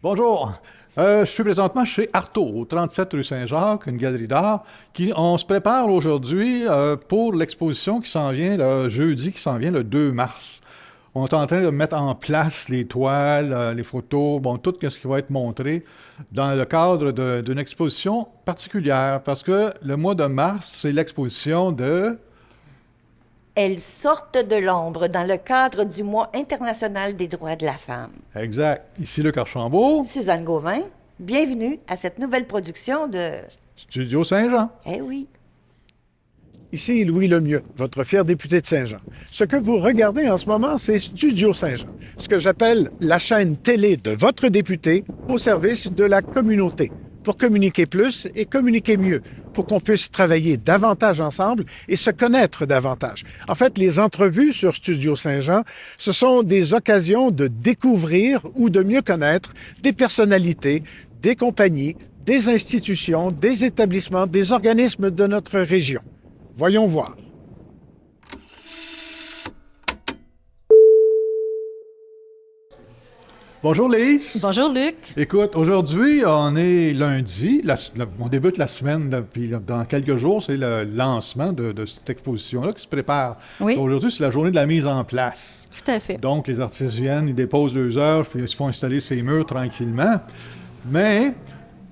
Bonjour. Je suis présentement chez Artaud, au 37 rue Saint-Jacques, une galerie d'art. On se prépare aujourd'hui pour l'exposition qui s'en vient le jeudi, qui s'en vient le 2 mars. On est en train de mettre en place les toiles, les photos, bon, tout ce qui va être montré dans le cadre d'une exposition particulière. Parce que le mois de mars, c'est l'exposition de... Elles sortent de l'ombre dans le cadre du mois international des droits de la femme. Exact. Ici, Luc Archambault, Suzanne Gauvin, bienvenue à cette nouvelle production de... Studio Saint-Jean. Eh oui. Ici Louis Lemieux, votre fier député de Saint-Jean. Ce que vous regardez en ce moment, c'est Studio Saint-Jean, ce que j'appelle la chaîne télé de votre député au service de la communauté, pour communiquer plus et communiquer mieux, pour qu'on puisse travailler davantage ensemble et se connaître davantage. En fait, les entrevues sur Studio Saint-Jean, ce sont des occasions de découvrir ou de mieux connaître des personnalités, des compagnies, des institutions, des établissements, des organismes de notre région. Voyons voir. Bonjour Lise. Bonjour Luc. Écoute, aujourd'hui, on est lundi. On débute la semaine, puis dans quelques jours, c'est le lancement de cette exposition-là qui se prépare. Oui. Aujourd'hui, c'est la journée de la mise en place. Tout à fait. Donc, les artistes viennent, ils déposent leurs œuvres, puis ils se font installer ces murs tranquillement. Mais,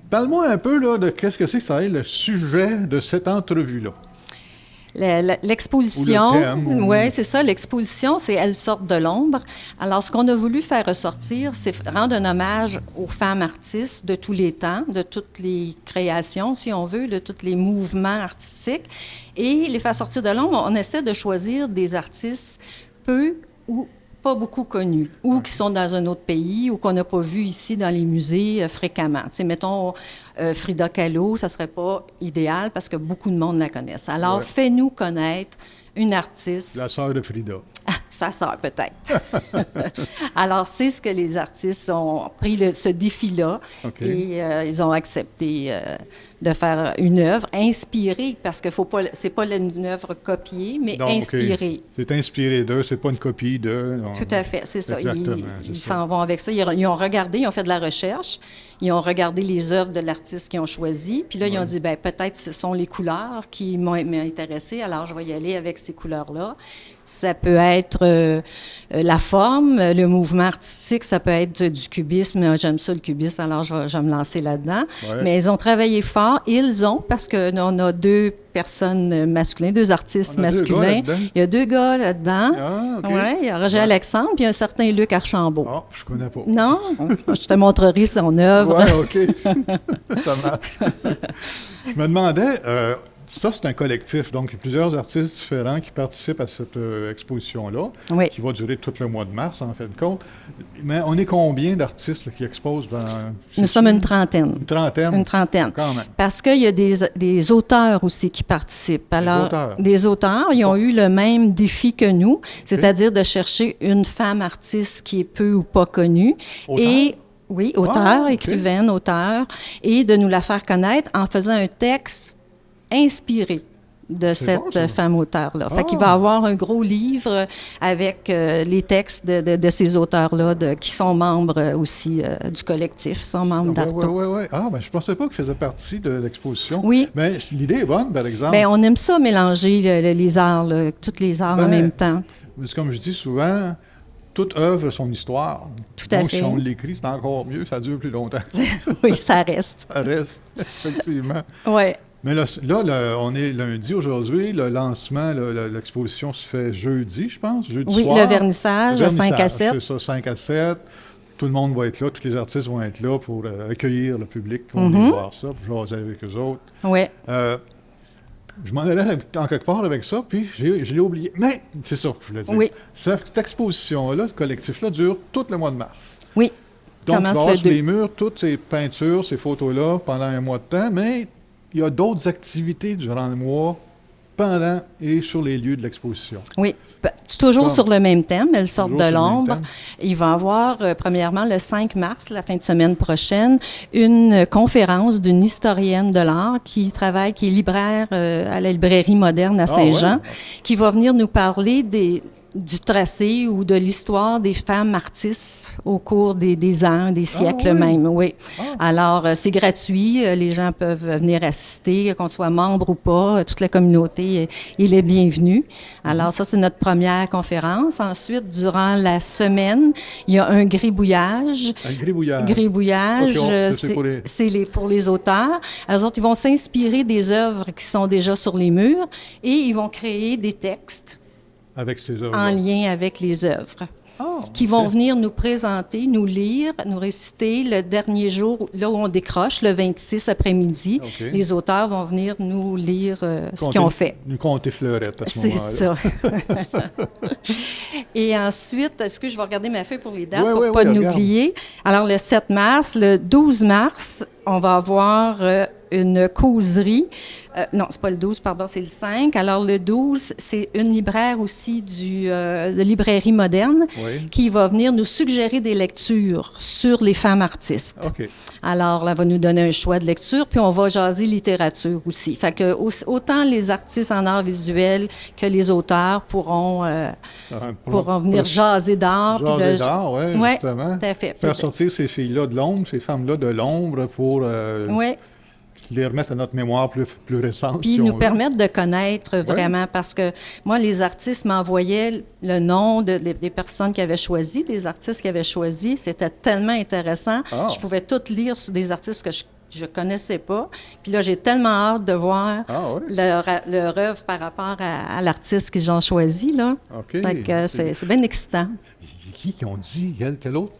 parle-moi un peu là, de qu'est-ce que c'est que ça est le sujet de cette entrevue-là. L'exposition, Ou le thème, oui, c'est ça. L'exposition, c'est Elles sortent de l'ombre. Alors, ce qu'on a voulu faire ressortir, c'est rendre un hommage aux femmes artistes de tous les temps, de toutes les créations, si on veut, de tous les mouvements artistiques. Et les faire sortir de l'ombre, on essaie de choisir des artistes peu ou pas beaucoup connus, ou qui sont dans un autre pays, ou qu'on n'a pas vu ici dans les musées fréquemment. Tu sais, mettons, Frida Kahlo, ça serait pas idéal parce que beaucoup de monde la connaissent. Alors, fais-nous connaître une artiste. La sœur de Frida. Ah, sa sœur, peut-être. Alors, c'est ce que les artistes ont pris ce défi-là et ils ont accepté de faire une œuvre inspirée, parce que c'est pas une œuvre copiée, mais Donc, inspirée. C'est inspiré d'eux, c'est pas une copie d'eux. Tout à fait, c'est ça. Exactement, Ils s'en vont avec ça. Ils ont regardé, ils ont fait de la recherche, ils ont regardé les œuvres de l'artiste qu'ils ont choisi, puis là, ils ont dit, bien, peut-être ce sont les couleurs qui m'ont intéressé, alors je vais y aller avec ces couleurs-là. Ça peut être la forme, le mouvement artistique, ça peut être du cubisme. J'aime ça, le cubisme, alors je vais me lancer là-dedans. Ouais. Mais ils ont travaillé fort. Ils ont, parce qu'on a deux personnes masculines, deux artistes masculins. Il y a deux gars là-dedans. Ah, OK. Ouais, il y a Roger Alexandre, puis un certain Luc Archambault. Ah, je connais pas. Non? Je te montrerai son œuvre. Oui, OK. Ça marche. Je me demandais... ça, c'est un collectif, donc il y a plusieurs artistes différents qui participent à cette exposition-là, qui va durer tout le mois de mars, en fin de compte. Mais on est combien d'artistes là, qui exposent? Nous sommes une trentaine. Une trentaine? Une trentaine. Quand même. Parce qu'il y a des auteurs aussi qui participent. Alors, des auteurs, ils ont eu le même défi que nous, c'est-à-dire de chercher une femme artiste qui est peu ou pas connue. Auteur? Oui, auteur, écrivaine, auteur, et de nous la faire connaître en faisant un texte inspiré de cette femme auteure-là. Fait qu'il va avoir un gros livre avec les textes de ces auteurs-là qui sont membres aussi du collectif, sont membres d'Artaud. Oui. Ah, ben je pensais pas qu'ils faisaient partie de l'exposition. Oui. Mais l'idée est bonne, par exemple. Bien, on aime ça, mélanger les arts, tous les arts en même temps. Comme je dis souvent, toute œuvre a son histoire. Tout à fait. Donc, si on l'écrit, c'est encore mieux, ça dure plus longtemps. Oui, ça reste. Ça reste, effectivement. Oui. Mais là, on est lundi aujourd'hui. Le lancement, l'exposition se fait jeudi, je pense. Jeudi soir. Oui, le vernissage à 5 à 7. C'est ça, 5 à 7. Tout le monde va être là. Tous les artistes vont être là pour accueillir le public qui va venir voir ça, pour jaser avec eux autres. Oui. Je m'en allais en quelque part avec ça, puis je l'ai oublié. Mais c'est ça que je voulais dire. Oui. Cette exposition-là, le collectif-là, dure tout le mois de mars. Oui. Donc, il va y avoir sur les murs toutes ces peintures, ces photos-là pendant un mois de temps, mais il y a d'autres activités durant le mois, pendant et sur les lieux de l'exposition. Oui, toujours sur le même thème, Elles sortent de l'ombre. Il va y avoir, premièrement, le 5 mars, la fin de semaine prochaine, une conférence d'une historienne de l'art qui est libraire à la librairie moderne à Saint-Jean, qui va venir nous parler du tracé ou de l'histoire des femmes artistes au cours des ans, des siècles oui? même, oui. Ah. Alors, c'est gratuit, les gens peuvent venir assister, qu'on soit membre ou pas, toute la communauté, il est bienvenu. Alors, ça, c'est notre première conférence. Ensuite, durant la semaine, il y a un gribouillage. Un gribouillage. Gribouillage, Ok, ça, c'est pour les- c'est pour les auteurs. Eux autres, ils vont s'inspirer des œuvres qui sont déjà sur les murs et ils vont créer des textes Avec ces œuvres. en lien avec les œuvres, Ah, qui vont ok. venir nous présenter, nous lire, nous réciter le dernier jour, là où on décroche, le 26 après-midi. Ok. Les auteurs vont venir nous lire ce Compter- qu'ils ont fait. Nous compter fleurettes à ce C'est moment-là. ça. Et ensuite, est-ce que je vais regarder ma feuille pour les dates Oui, pour oui, ne pas oui, l'oublier? Alors, le 7 mars, le 12 mars, on va avoir une causerie. Non, c'est pas le 12, pardon, c'est le 5. Alors, le 12, c'est une libraire aussi de librairie moderne Oui. qui va venir nous suggérer des lectures sur les femmes artistes. OK. Alors, là, elle va nous donner un choix de lecture, puis on va jaser littérature aussi. Fait que autant les artistes en art visuel que les auteurs pourront venir jaser d'art. puis Jaser de- d'art, oui, Ouais, justement. tout à fait. Faire sortir ces filles-là de l'ombre, ces femmes-là de l'ombre pour Oui, les remettre à notre mémoire plus récente. puis si on nous veut. permettre de connaître vraiment, parce que moi, les artistes m'envoyaient le nom des personnes qui avaient choisi, des artistes qui avaient choisi. C'était tellement intéressant. Ah. Je pouvais tout lire sur des artistes que je connaissais pas. Puis là, j'ai tellement hâte de voir Ah, oui? leur œuvre par rapport à l'artiste qu'ils ont choisi, là. OK. Fait que c'est bien excitant. Qui ont dit? Quel autre?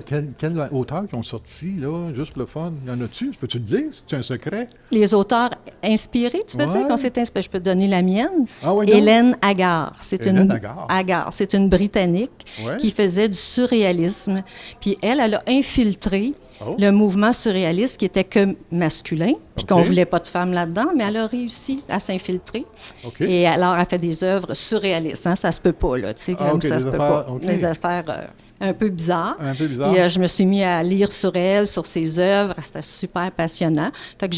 Quel auteur qui ont sorti, là, juste pour le fun? Y en a-tu? Peux-tu le dire? C'est un secret? Les auteurs inspirés, tu veux Ouais. dire qu'on s'est inspiré? Je peux te donner la mienne. Ah oui, donc? Hélène Agar. C'est Hélène une Agar. C'est une Britannique Ouais. qui faisait du surréalisme. Puis elle a infiltré Oh. le mouvement surréaliste qui était que masculin, puis OK. qu'on voulait pas de femmes là-dedans, mais elle a réussi à s'infiltrer. OK. Et alors, elle fait des œuvres surréalistes. Hein? Ça se peut pas, là. Tu sais, Ah, comme OK, ça des se peut affaires, pas. OK. Des affaires un peu bizarres. Un peu bizarre. Et je me suis mis à lire sur elle, sur ses œuvres. C'était super passionnant. Fait que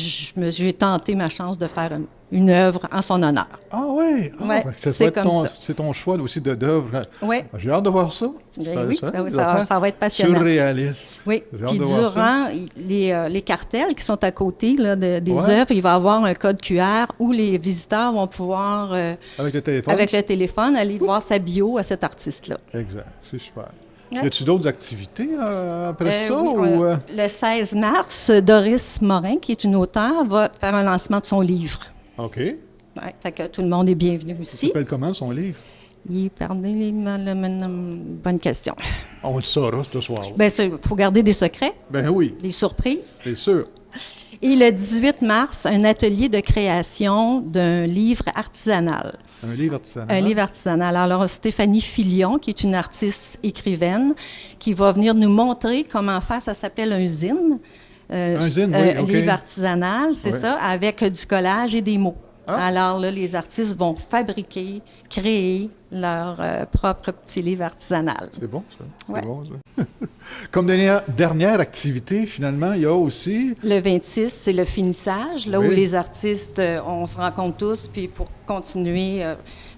j'ai tenté ma chance de faire une œuvre en son honneur. Ah oui? Ah, Ouais, fait que ça c'est va être comme ça. C'est ton choix aussi d'œuvre. Oui. J'ai hâte de voir ça. Ben oui, ben oui, des ça affaires va être passionnant. Surréaliste. Oui. J'ai hâte Puis de voir ça. durant les cartels qui sont à côté là, des Ouais. œuvres, il va y avoir un code QR où les visiteurs vont pouvoir, Avec le téléphone? avec le téléphone, aller voir sa bio à cet artiste-là. Exact. C'est super. Ouais. Y a-tu d'autres activités après ça? Oui, ou, le 16 mars, Doris Morin, qui est une auteure, va faire un lancement de son livre. OK. Ouais, fait que tout le monde est bienvenu Il aussi. s'appelle comment son livre? Bonne question. On le saura ce soir. Bien, il faut garder des secrets, Ben oui, des surprises. c'est sûr. Et le 18 mars, un atelier de création d'un livre artisanal. Un livre artisanal. Un livre artisanal. Alors, Stéphanie Filion, qui est une artiste écrivaine, qui va venir nous montrer comment faire, ça s'appelle un zine. Un zine, oui, Un OK. livre artisanal, c'est Ouais. ça, avec du collage et des mots. Ah. Alors là, les artistes vont fabriquer, créer leur propre petit livre artisanal. C'est bon, ça. C'est Ouais. bon, ça. Comme dernière activité, finalement, il y a aussi... Le 26, c'est le finissage, là Oui. où les artistes, on se rencontre tous, puis pour continuer,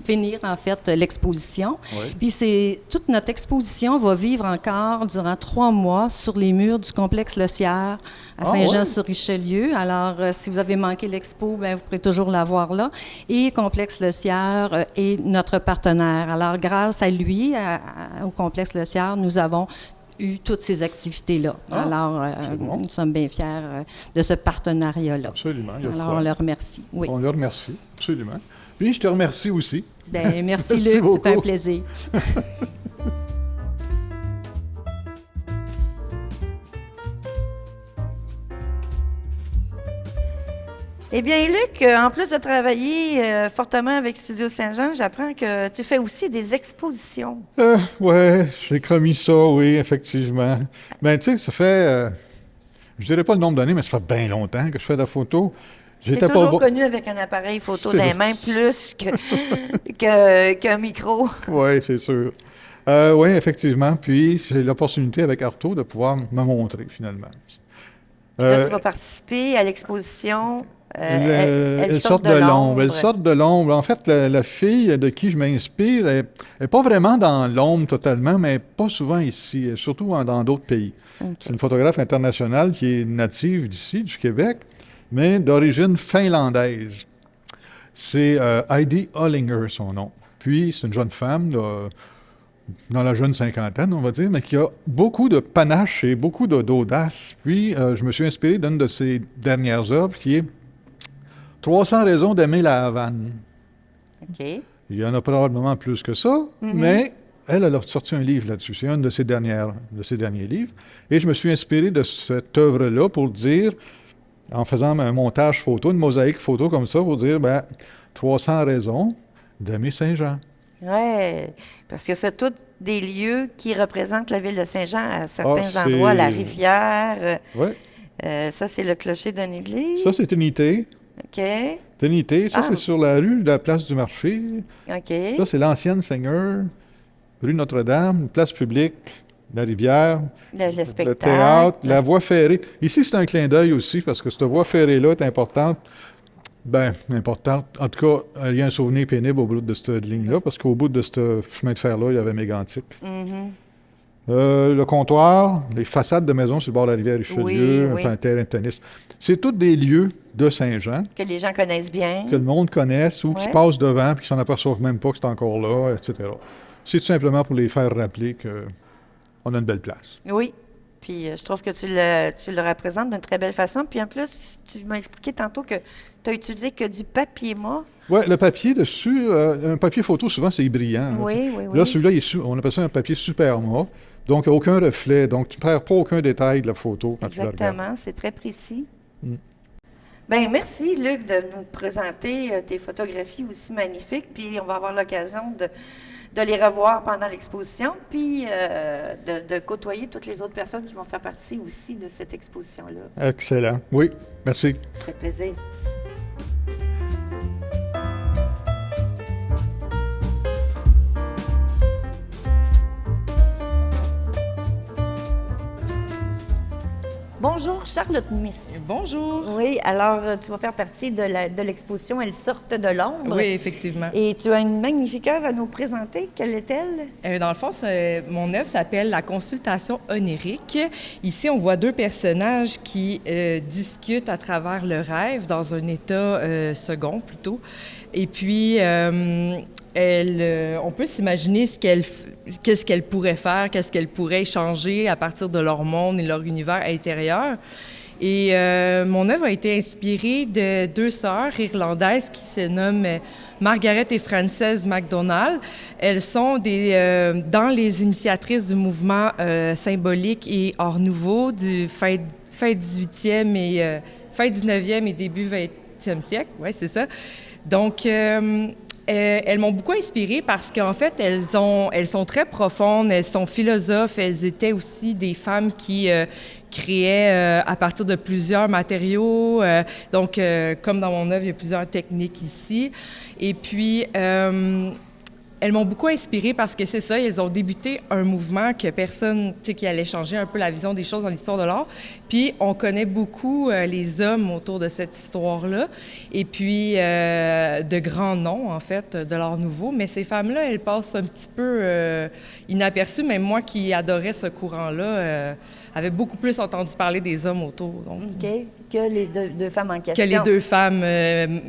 finir en fait l'exposition. Oui. Puis toute notre exposition va vivre encore durant 3 mois sur les murs du complexe Le Sierre à Ah, Saint-Jean-sur-Richelieu. Alors, si vous avez manqué l'expo, bien, vous pourrez toujours la voir là. Et Complexe Le Sierre est notre partenaire. Alors, grâce à lui, au Complexe Le Sierre, nous avons eu toutes ces activités-là. Ah, Alors, c'est bon. nous sommes bien fiers de ce partenariat-là. Absolument, il y a de Alors, quoi. on le remercie. Oui. On le remercie, absolument. Puis, je te remercie aussi. Bien, merci, Merci Luc, c'est un beaucoup. plaisir. Eh bien, Luc, en plus de travailler fortement avec Studio Saint-Jean, j'apprends que tu fais aussi des expositions. Ouais, j'ai commis ça, oui, effectivement. Ben, tu sais, ça fait... je dirais pas le nombre d'années, mais ça fait bien longtemps que je fais de la photo. Tu es J'étais pas toujours bon... connu avec un appareil photo C'est dans les vrai. mains plus qu'un micro. Oui, c'est sûr. Oui, effectivement. Puis, j'ai l'opportunité avec Arto de pouvoir me montrer, finalement. Là, tu vas participer à l'exposition Elles sortent de l'ombre. Elles sortent de l'ombre. En fait, la fille de qui je m'inspire n'est pas vraiment dans l'ombre totalement, mais pas souvent ici, surtout dans d'autres pays. OK. C'est une photographe internationale qui est native d'ici, du Québec, mais d'origine finlandaise. C'est Heidi Hollinger, son nom. Puis, c'est une jeune femme, là, dans la jeune cinquantaine, on va dire, mais qui a beaucoup de panache et beaucoup d'audace. Puis, je me suis inspiré d'une de ses dernières œuvres qui est 300 raisons d'aimer la Havane. OK. Il y en a probablement plus que ça, mais elle a sorti un livre là-dessus. C'est un de ses derniers livres. Et je me suis inspiré de cette œuvre-là pour dire, en faisant un montage photo, une mosaïque photo comme ça, pour dire, 300 raisons d'aimer Saint-Jean. Oui, parce que c'est tous des lieux qui représentent la ville de Saint-Jean à certains c'est- endroits, la rivière. Oui. Ça, c'est le clocher d'une église. Ça, c'est Trinité. OK. Trinité, ça, Ah. c'est sur la rue de la place du marché. OK. Ça, c'est l'ancienne Seigneur, rue Notre-Dame, place publique, la rivière, Le le spectacle. théâtre, la voie ferrée. Ici, c'est un clin d'œil aussi, parce que cette voie ferrée-là est importante. Importante. En tout cas, il y a un souvenir pénible au bout de cette ligne-là, parce qu'au bout de ce chemin de fer-là, il y avait Mégantic. Mhm. Le comptoir, les façades de maisons sur le bord de la rivière Richelieu, Oui. un terrain de tennis. C'est tous des lieux de Saint-Jean Que les gens connaissent bien. que le monde connaisse ou qui Ouais. passent devant puis qui s'en aperçoivent même pas que c'est encore là, etc. C'est tout simplement pour les faire rappeler qu'on a une belle place. Oui. Puis je trouve que tu le représentes d'une très belle façon. Puis en plus, tu m'as expliqué tantôt que tu as utilisé que du papier mat. Oui, le papier dessus, un papier photo, souvent, c'est brillant. Hein. Oui, oui, Là, oui. celui-là, on appelle ça un papier super mat. Donc, il n'y a aucun reflet. Donc, tu ne perds pas aucun détail de la photo quand tu la regardes. Exactement, c'est très précis. Mm. Bien, merci, Luc, de nous présenter tes photographies aussi magnifiques. Puis, on va avoir l'occasion de les revoir pendant l'exposition, puis de côtoyer toutes les autres personnes qui vont faire partie aussi de cette exposition-là. Excellent. Oui, merci. Ça fait plaisir. Bonjour, Charlotte Miss. Bonjour. Oui, alors tu vas faire partie de l'exposition Elles sortent de l'ombre. Oui, effectivement. Et tu as une magnifique œuvre à nous présenter. Quelle est-elle? Dans le fond, mon œuvre s'appelle La consultation onirique. Ici, on voit deux personnages qui discutent à travers le rêve dans un état second plutôt. Et puis, on peut s'imaginer qu'est-ce qu'elles pourraient faire, qu'est-ce qu'elles pourraient changer à partir de leur monde et leur univers intérieur. Et mon œuvre a été inspirée de deux sœurs irlandaises qui se nomment Margaret et Frances MacDonald. Elles sont dans les initiatrices du mouvement symbolique et art nouveau du fin 18e et fin 19e et début 20e siècle. Oui, c'est ça. Donc, elles m'ont beaucoup inspirée parce qu'en fait, elles sont très profondes, elles sont philosophes, elles étaient aussi des femmes qui créaient à partir de plusieurs matériaux. Donc, comme dans mon œuvre, il y a plusieurs techniques ici. Et puis, elles m'ont beaucoup inspirée parce que c'est ça, elles ont débuté un mouvement que personne, tu sais, qui allait changer un peu la vision des choses dans l'histoire de l'art. Puis, on connaît beaucoup les hommes autour de cette histoire-là, et puis de grands noms, en fait, de l'art nouveau. Mais ces femmes-là, elles passent un petit peu inaperçues. Même moi qui adorais ce courant-là, avait beaucoup plus entendu parler des hommes autour. Donc, OK. Que les deux femmes en question. que les deux femmes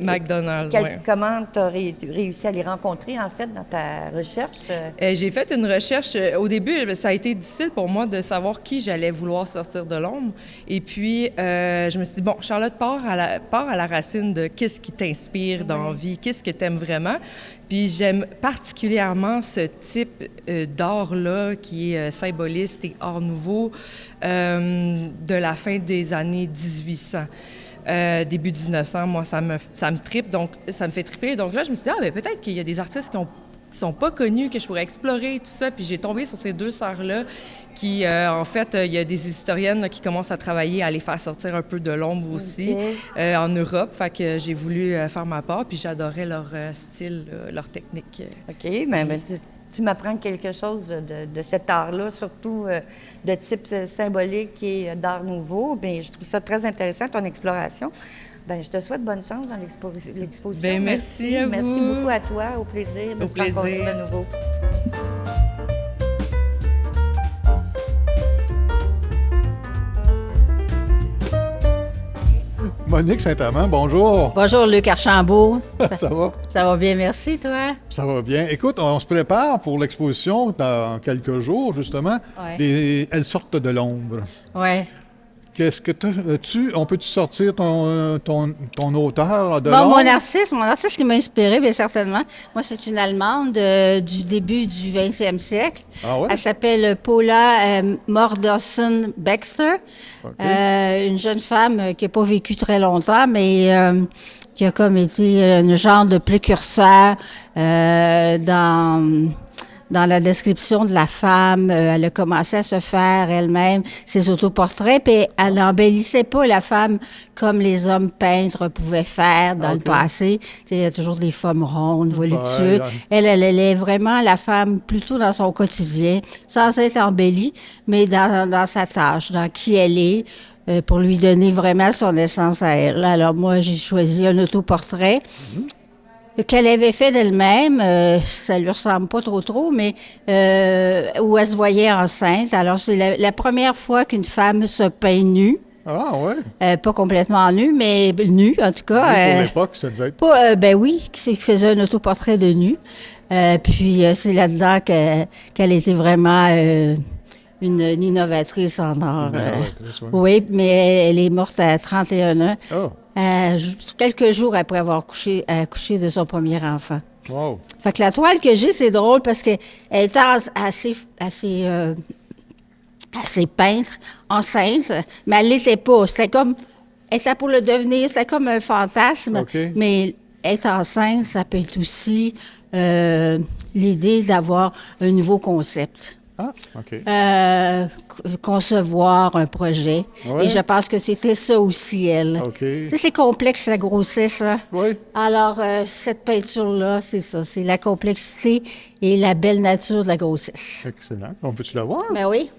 MacDonald. Ouais. Comment tu as réussi à les rencontrer, en fait, dans ta recherche? J'ai fait une recherche. Au début, ça a été difficile pour moi de savoir qui j'allais vouloir sortir de l'ombre. Et puis, je me suis dit, bon, Charlotte, part à la racine de qu'est-ce qui t'inspire dans la vie, qu'est-ce que tu aimes vraiment. Puis, j'aime particulièrement ce type d'art-là qui est symboliste et art nouveau de la fin des années 1800. Début 1900, moi, ça me trippe, donc ça me fait tripper. Donc là, je me suis dit, peut-être qu'il y a des artistes qui sont pas connus, que je pourrais explorer, tout ça. Puis j'ai tombé sur ces deux sœurs-là qui, en fait, il y a des historiennes là, qui commencent à travailler, à les faire sortir un peu de l'ombre aussi, en Europe. Fait que j'ai voulu faire ma part, puis j'adorais leur style, leur technique. OK, mais tu m'apprends quelque chose de cet art-là, surtout de type symbolique et d'art nouveau. Bien, je trouve ça très intéressant, ton exploration. Ben, je te souhaite bonne chance dans l'exposition. Ben, merci à vous. Merci beaucoup à toi. Au plaisir de Au se rencontrer plaisir. de nouveau. Monique Saint-Amand, bonjour. Bonjour, Luc Archambault. Ça va? Ça va bien, merci, toi? Ça va bien. Écoute, on se prépare pour l'exposition dans quelques jours, justement. Ouais. Elles sortent de l'ombre. Oui. Qu'est-ce que on peut-tu sortir ton auteur de Bon, l'ombre? mon artiste qui m'a inspiré, bien certainement. Moi, c'est une Allemande du début du 20e siècle. Ah ouais? Elle s'appelle Paula Mordausen Baxter. OK. Une jeune femme qui n'a pas vécu très longtemps, mais qui a comme été un genre de précurseur dans la description de la femme. Elle a commencé à se faire elle-même ses autoportraits, puis elle n'embellissait pas la femme comme les hommes peintres pouvaient faire dans le OK. passé. Tu sais, il y a toujours des femmes rondes, voluptueuses. Ouais. Elle est vraiment la femme plutôt dans son quotidien, sans être embellie, mais dans sa tâche, dans qui elle est, pour lui donner vraiment son essence à elle. Alors moi, j'ai choisi un autoportrait qu'elle avait fait d'elle-même. Ça lui ressemble pas trop, mais où elle se voyait enceinte. Alors, c'est la première fois qu'une femme se peint nue. Ah ouais? Pas complètement nue, mais nue, en tout cas. Pour l'époque, ça devait être... Ben oui, qui faisait un autoportrait de nu. Puis c'est là-dedans qu'elle était vraiment une innovatrice en art. Innovatrice, ouais. Oui, mais elle est morte à 31 ans, Oh, quelques jours après avoir accouché de son premier enfant. wow. Fait que la toile que j'ai, c'est drôle parce qu'elle était assez peintre, enceinte, mais elle l'était pas. Elle était pour le devenir, c'était comme un fantasme, OK. mais être enceinte, ça peut être aussi l'idée d'avoir un nouveau concept. Ah, OK. Concevoir un projet. Ouais. Et je pense que c'était ça aussi, elle. OK. Tu sais, c'est complexe, la grossesse, hein? Oui. Alors, cette peinture-là, c'est ça. C'est la complexité et la belle nature de la grossesse. Excellent. On peut-tu la voir? Ben oui.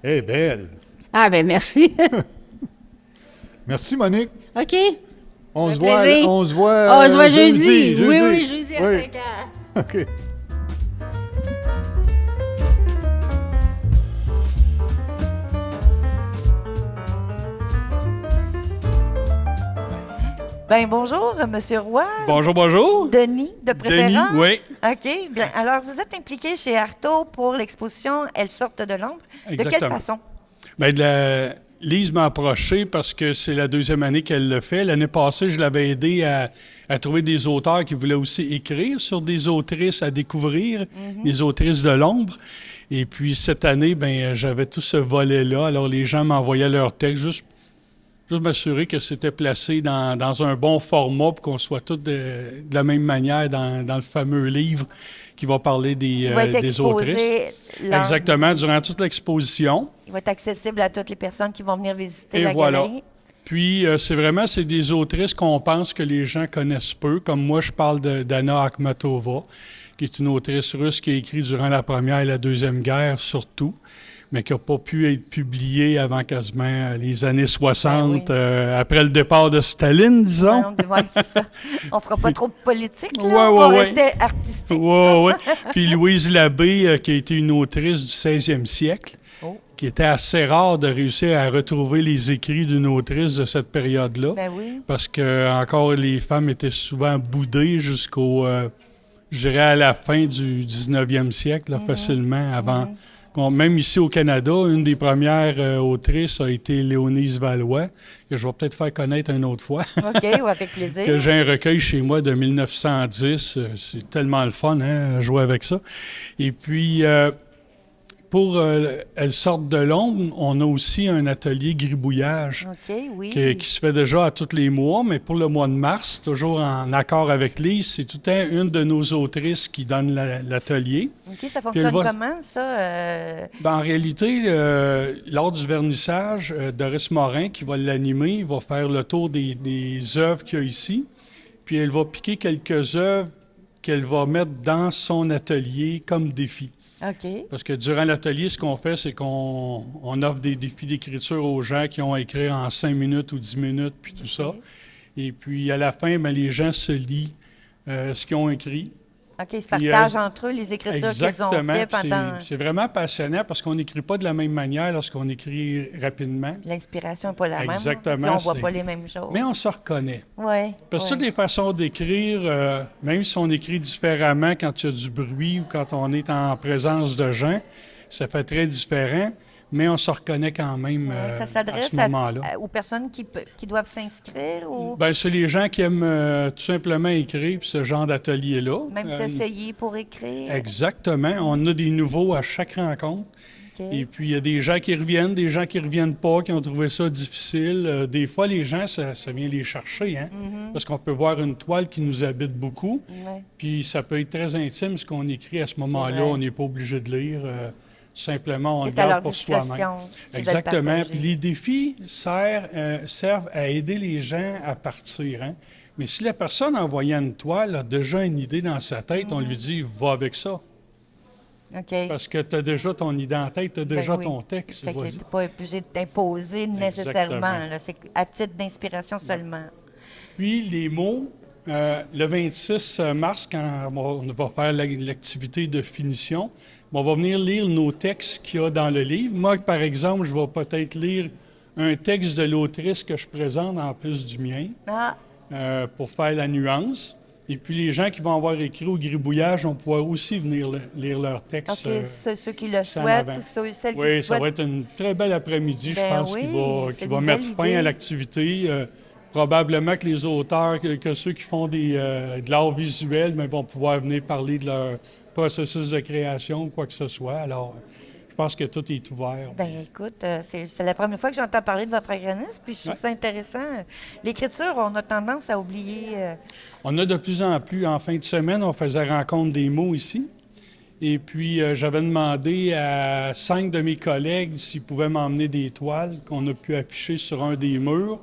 Elle est belle. Ah, ben merci. Merci, Monique. OK. On fait se voit, plaisir. on se voit, On se voit jeudi. Oui, jeudi à Oui. 5 heures. OK. Ben bonjour, Monsieur Roy. Bonjour, bonjour. Denis, de préférence. Denis, oui. OK. Bien, alors, vous êtes impliqué chez Artaud pour l'exposition Elles sortent de l'ombre. De quelle Exactement. façon? Bien, Lise m'a approché parce que c'est la deuxième année qu'elle le fait. L'année passée, je l'avais aidé à trouver des auteurs qui voulaient aussi écrire sur des autrices à découvrir, des autrices de l'ombre. Et puis, cette année, ben j'avais tout ce volet-là. Alors, les gens m'envoyaient leurs textes juste m'assurer que c'était placé dans un bon format pour qu'on soit tous de la même manière dans le fameux livre qui va parler Qui va être des autrices. exposé lors- Exactement, durant toute l'exposition. Il va être accessible à toutes les personnes qui vont venir visiter Et la voilà. galerie. Puis, c'est des autrices qu'on pense que les gens connaissent peu. Comme moi, je parle d'Anna Akhmatova, qui est une autrice russe qui a écrit durant la Première et la Deuxième Guerre, surtout, mais qui n'a pas pu être publiée avant quasiment les années 60, Ben oui. après le départ de Staline, disons. Ouais, c'est ça. On fera pas trop de politique, là. Ouais, On va ouais, ouais. rester artistique. Ouais. Puis Louise Labbé, qui a été une autrice du 16e siècle, Oh. qui était assez rare de réussir à retrouver les écrits d'une autrice de cette période-là. Ben oui. Parce que encore les femmes étaient souvent boudées jusqu'au, je dirais, à la fin du 19e siècle, là, facilement, avant. Même ici au Canada, une des premières autrices a été Léonise Valois, que je vais peut-être faire connaître une autre fois. OK, ouais, avec plaisir. Que j'ai un recueil chez moi de 1910. C'est tellement le fun, hein, jouer avec ça. Et puis, pour Elles sortent de l'ombre, on a aussi un atelier gribouillage OK, oui. qui se fait déjà à tous les mois, mais pour le mois de mars, toujours en accord avec Lise, c'est tout le temps une de nos autrices qui donne l'atelier. OK, ça Puis elle fonctionne va- comment, ça? Ben, en réalité, lors du vernissage, Doris Morin, qui va l'animer, il va faire le tour des œuvres qu'il y a ici, puis elle va piquer quelques œuvres qu'elle va mettre dans son atelier comme défi. OK. Parce que durant l'atelier, ce qu'on fait, c'est qu'on offre des défis d'écriture aux gens qui ont à écrire en 5 minutes ou 10 minutes, puis tout ça. Et puis, à la fin, bien, les gens se lient ce qu'ils ont écrit. OK, ils se Puis, partagent entre eux les écritures qu'ils ont exactement. fait Puis pendant... c'est vraiment passionnant parce qu'on n'écrit pas de la même manière lorsqu'on écrit rapidement. L'inspiration n'est pas la même. Exactement, Puis on ne voit c'est- pas les mêmes choses. Mais on se reconnaît. Oui. Parce que toutes les façons d'écrire, même si on écrit différemment quand il y a du bruit ou quand on est en présence de gens, ça fait très différent, mais on se reconnaît quand même Ça à s'adresse ce moment-là. aux personnes qui doivent s'inscrire ou Bien, c'est les gens qui aiment tout simplement écrire, puis ce genre d'atelier-là. même s'essayer pour écrire? Exactement. On a des nouveaux à chaque rencontre. OK. Et puis, il y a des gens qui reviennent, des gens qui reviennent pas, qui ont trouvé ça difficile. Des fois, les gens, ça vient les chercher, hein? Parce qu'on peut voir une toile qui nous habite beaucoup. Ouais. Puis, ça peut être très intime, ce qu'on écrit à ce moment-là. vrai. On n'est pas obligé de lire. Tout simplement, on le C'est à leur garde pour soi-même. discrétion. C'est de le Exactement. partager. Puis, les défis servent à aider les gens à partir, hein? Mais si la personne, en voyant une toile, a déjà une idée dans sa tête, on lui dit « va avec ça ». OK. Parce que tu as déjà ton idée en tête, tu as déjà oui. ton texte. Fait que Vas-y. t'es pas obligé de t'imposer nécessairement. Exactement. Là. C'est à titre d'inspiration seulement. Puis les mots, le 26 mars, quand on va faire l'activité de finition, on va venir lire nos textes qu'il y a dans le livre. Moi, par exemple, je vais peut-être lire un texte de l'autrice que je présente en plus du mien Ah, pour faire la nuance. Et puis les gens qui vont avoir écrit au gribouillage, on pourra aussi venir lire leur texte. OK. Ceux qui le ça en souhaitent, avant. celles qui Oui, le ça souhaitent. va être une très belle après-midi, je Ben pense, oui, qui c'est va une mettre belle fin idée. à l'activité. Probablement que les auteurs, que ceux qui font de l'art visuel, mais vont pouvoir venir parler de leur processus de création ou quoi que ce soit. Alors, je pense que tout est ouvert. Ben écoute, c'est la première fois que j'entends parler de votre organisme, puis je trouve Ouais. ça intéressant. L'écriture, on a tendance à oublier. On a de plus en plus, en fin de semaine, on faisait rencontre des mots ici. Et puis, j'avais demandé à 5 de mes collègues s'ils pouvaient m'emmener des toiles qu'on a pu afficher sur un des murs,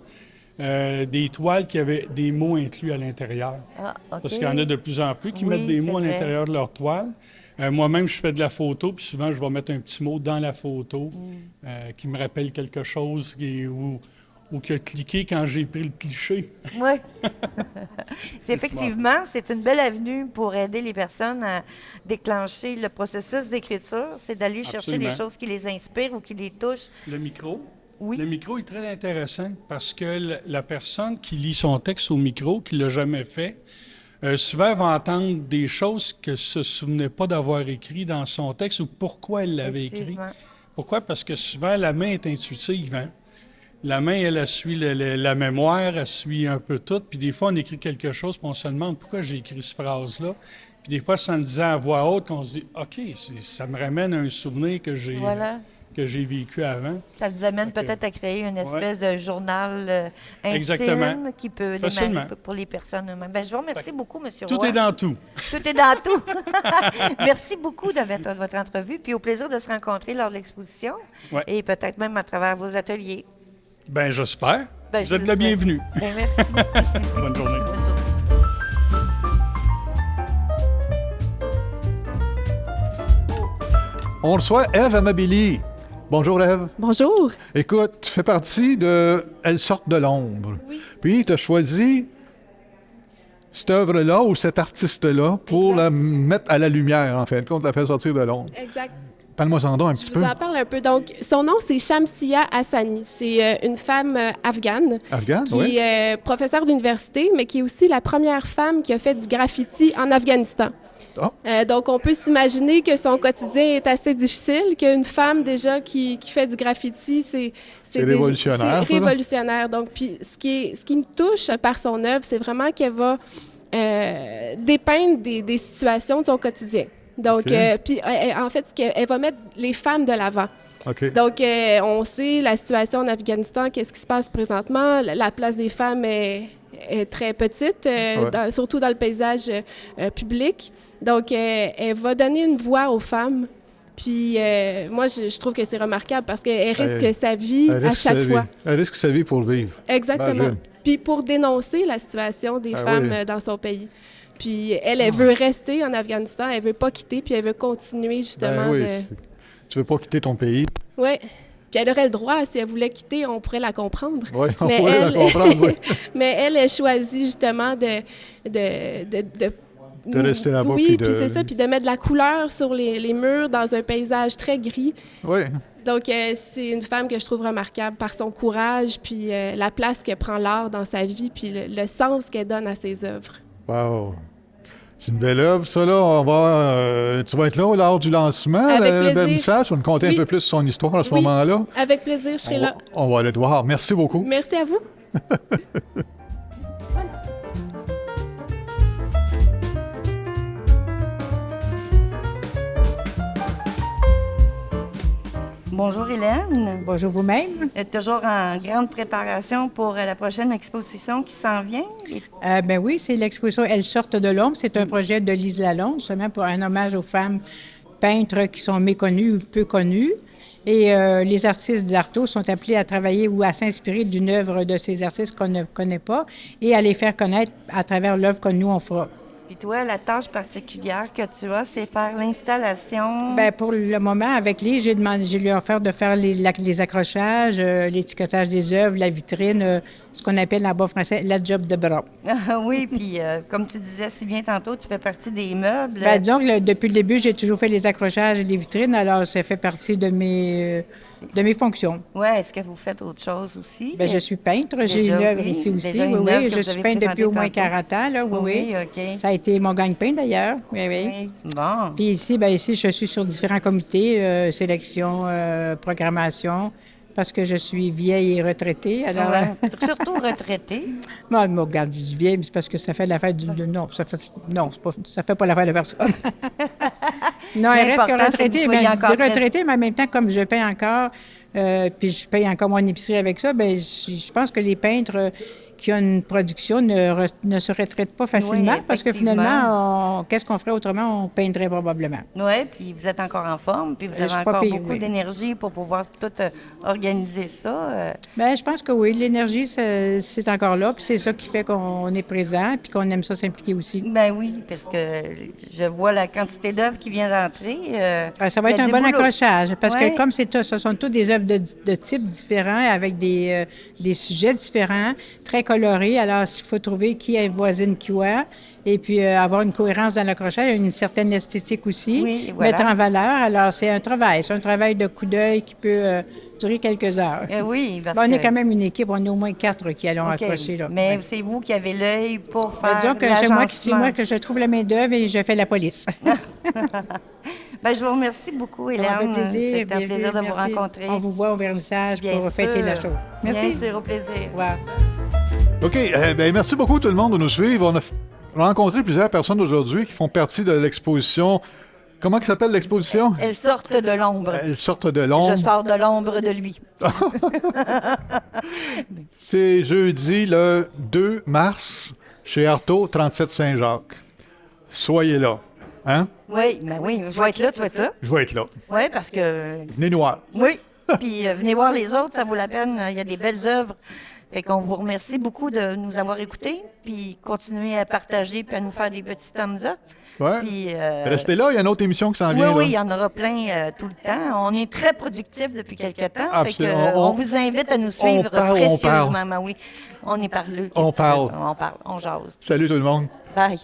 des toiles qui avaient des mots inclus à l'intérieur. Ah, OK. Parce qu'il y en a de plus en plus qui Oui, mettent des mots à c'est vrai. l'intérieur de leur toile. Moi-même, je fais de la photo, puis souvent, je vais mettre un petit mot dans la photo qui me rappelle quelque chose ou qui a cliqué quand j'ai pris le cliché. Oui. Effectivement, c'est une belle avenue pour aider les personnes à déclencher le processus d'écriture. C'est d'aller chercher des Absolument. choses qui les inspirent ou qui les touchent. Le micro. Oui. Le micro est très intéressant parce que la personne qui lit son texte au micro, qui ne l'a jamais fait, souvent va entendre des choses qu'elle ne se souvenait pas d'avoir écrit dans son texte ou pourquoi elle l'avait écrit. Effectivement. Pourquoi? Parce que souvent, la main est intuitive. Hein? La main, elle suit la mémoire, elle suit un peu tout. Puis des fois, on écrit quelque chose, puis on se demande pourquoi j'ai écrit cette phrase-là. Puis des fois, sans le dire à voix haute, on se dit « OK, ça me ramène à un souvenir que j'ai vécu avant. » Ça vous amène Ok. peut-être à créer une espèce de journal intime Exactement. qui peut Facilement. démarrer pour les personnes eux-mêmes. Ben, je vous remercie beaucoup, M. Tout Roy. est dans tout. Tout est dans tout. Merci beaucoup de votre entrevue, puis au plaisir de se rencontrer lors de l'exposition Ouais. et peut-être même à travers vos ateliers. Ben j'espère. Ben, Vous je êtes le la souhaite. bienvenue. Ben, merci. Bonne journée. Bonne journée. On reçoit Ève Amabili. Bonjour Ève. Bonjour. Écoute, tu fais partie de Elles sortent de l'ombre. Oui. Puis tu as choisi cette œuvre-là ou cet artiste-là pour Exact. la mettre à la lumière, en fin de compte, la faire sortir de l'ombre. Exact. Parle-moi-en donc un Je petit vous peu. en parle un peu. Donc, son nom, c'est Shamsia Hassani. C'est une femme afghane Afghane, qui oui. est professeure d'université, mais qui est aussi la première femme qui a fait du graffiti en Afghanistan. Ah. Donc, on peut s'imaginer que son quotidien est assez difficile, qu'une femme déjà qui fait du graffiti, c'est déjà- révolutionnaire, ça, là. C'est révolutionnaire. Donc, puis ce qui me touche par son œuvre, c'est vraiment qu'elle va dépeindre des situations de son quotidien. Donc, OK. puis en fait, elle va mettre les femmes de l'avant. OK. Donc, on sait la situation en Afghanistan, qu'est-ce qui se passe présentement. La place des femmes est très petite, Ouais. surtout dans le paysage public. Donc, elle va donner une voix aux femmes. Puis, moi, je trouve que c'est remarquable parce qu'elle risque Elle- sa vie Elle à risque chaque sa fois. vie. Elle risque sa vie pour le vivre. Exactement. Imagine. Puis pour dénoncer la situation des Ah femmes oui. dans son pays. Puis elle veut rester en Afghanistan, elle veut pas quitter, puis elle veut continuer justement Ben oui, de... tu veux pas quitter ton pays. Oui. Puis elle aurait le droit, si elle voulait quitter, on pourrait la comprendre. Oui, on Mais pourrait la comprendre, oui. Mais elle choisit justement de rester là-bas. Oui, puis c'est ça, puis de mettre de la couleur sur les murs dans un paysage très gris. Oui. Donc, c'est une femme que je trouve remarquable par son courage, puis la place que prend l'art dans sa vie, puis le sens qu'elle donne à ses œuvres. Wow. C'est une belle œuvre, ça, là. Tu vas être là lors du lancement, Avec le plaisir. vernissage. Tu vas nous conter Oui. un peu plus son histoire à ce Oui. moment-là. Avec plaisir, je serai là. On va aller te voir. Merci beaucoup. Merci à vous. Bonjour Hélène. Bonjour vous-même. Toujours en grande préparation pour la prochaine exposition qui s'en vient. Ben oui, c'est l'exposition Elles sortent de l'ombre. C'est un projet de Lise Lalonde, justement pour un hommage aux femmes peintres qui sont méconnues ou peu connues. Et les artistes d'Artaud sont appelés à travailler ou à s'inspirer d'une œuvre de ces artistes qu'on ne connaît pas et à les faire connaître à travers l'œuvre que nous, on fera. Puis toi, la tâche particulière que tu as, c'est faire l'installation. Bien, pour le moment, avec Lise, je lui ai offert de faire les accrochages, l'étiquetage des œuvres, la vitrine, ce qu'on appelle en bas français la job de bras. Oui, puis comme tu disais si bien tantôt, tu fais partie des meubles. Bien, disons que depuis le début, j'ai toujours fait les accrochages et les vitrines, alors ça fait partie de mes fonctions. Oui, est-ce que vous faites autre chose aussi? Bien, je suis peintre, j'ai Déjà, une œuvre oui. ici aussi, Déjà une oui, œuvre oui. que Je vous suis avez peintre depuis au moins présentée 40 ans, là, oui, oui. OK. Ça a été mon gagne-pain d'ailleurs, oui, oui. Oui. Bon. Puis ici, je suis sur différents comités, sélection, programmation, parce que je suis vieille et retraitée. Alors, Ouais. Surtout retraité. moi, regarde, je dis vieille, mais c'est parce que ça fait l'affaire non, ça fait pas l'affaire de personne. Non, elle reste que L'important, c'est que retraitée, vous mais soyez je encore dis retraitée, mais en même temps, comme je paye encore, puis je paye encore mon épicerie avec ça, bien, je pense que les peintres qui ont une production ne se retraitent pas facilement, Oui, parce que effectivement. finalement, qu'est-ce qu'on ferait autrement? On peindrait probablement. Oui, puis vous êtes encore en forme, puis vous Je avez suis pas encore pire, beaucoup oui. d'énergie pour pouvoir tout organiser ça. Bien, je pense que oui, l'énergie, c'est encore là, puis c'est ça qui fait qu'on est présent, puis qu'on aime ça s'impliquer aussi. Ben oui, parce que je vois la quantité d'œuvres qui vient d'entrer. Ça va il y être a un du bon boulot. accrochage, parce Ouais. que comme ce sont tous des œuvres de types différents, avec des sujets différents, très colorés, alors il faut trouver qui est voisine quoi, et puis avoir une cohérence dans l'accrochage, une certaine esthétique aussi, Oui, voilà. mettre en valeur. Alors c'est un travail de coup d'œil qui peut durer quelques heures. Oui, parce Bon, on est que- quand même une équipe, on est au moins 4 qui allons OK. accrocher. Là. Mais Ouais. c'est vous qui avez l'œil pour Ben, faire disons que c'est l'agencement. moi que je trouve la main-d'œuvre et je fais la police. Ben, je vous remercie beaucoup, Hélène. Ça m'a fait plaisir. C'était un bienvenue, plaisir de vous merci. rencontrer. On vous voit au vernissage Bien pour fêter sûr. la chose. Merci. Bien sûr, au plaisir. Au revoir. OK. Ben, merci beaucoup tout le monde de nous suivre. On a rencontré plusieurs personnes aujourd'hui qui font partie de l'exposition. Comment ça s'appelle l'exposition? Elles sortent de l'ombre. Elles sortent de l'ombre. Je sors de l'ombre de lui. C'est jeudi le 2 mars chez Artaud, 37 Saint-Jacques. Soyez là. Hein? Oui, ben oui, je vais être là, tu vas être là. Je vais être là. Oui, parce que Venez nous voir. oui. Puis venez voir les autres, ça vaut la peine. Il y a des belles œuvres. Fait qu'on vous remercie beaucoup de nous avoir écoutés, puis continuez à partager, puis à nous faire des petits thumbs up. Ouais. Puis, Restez là, il y a une autre émission qui s'en oui, vient. oui, là. il y en aura plein tout le temps. On est très productifs depuis quelque temps. Fait que, Absolument. on vous invite à nous suivre parle, on parle. précieusement. Ben oui, on est parleux. On Qu'est-ce que tu parle. veux? On parle, on jase. Salut tout le monde. Bye.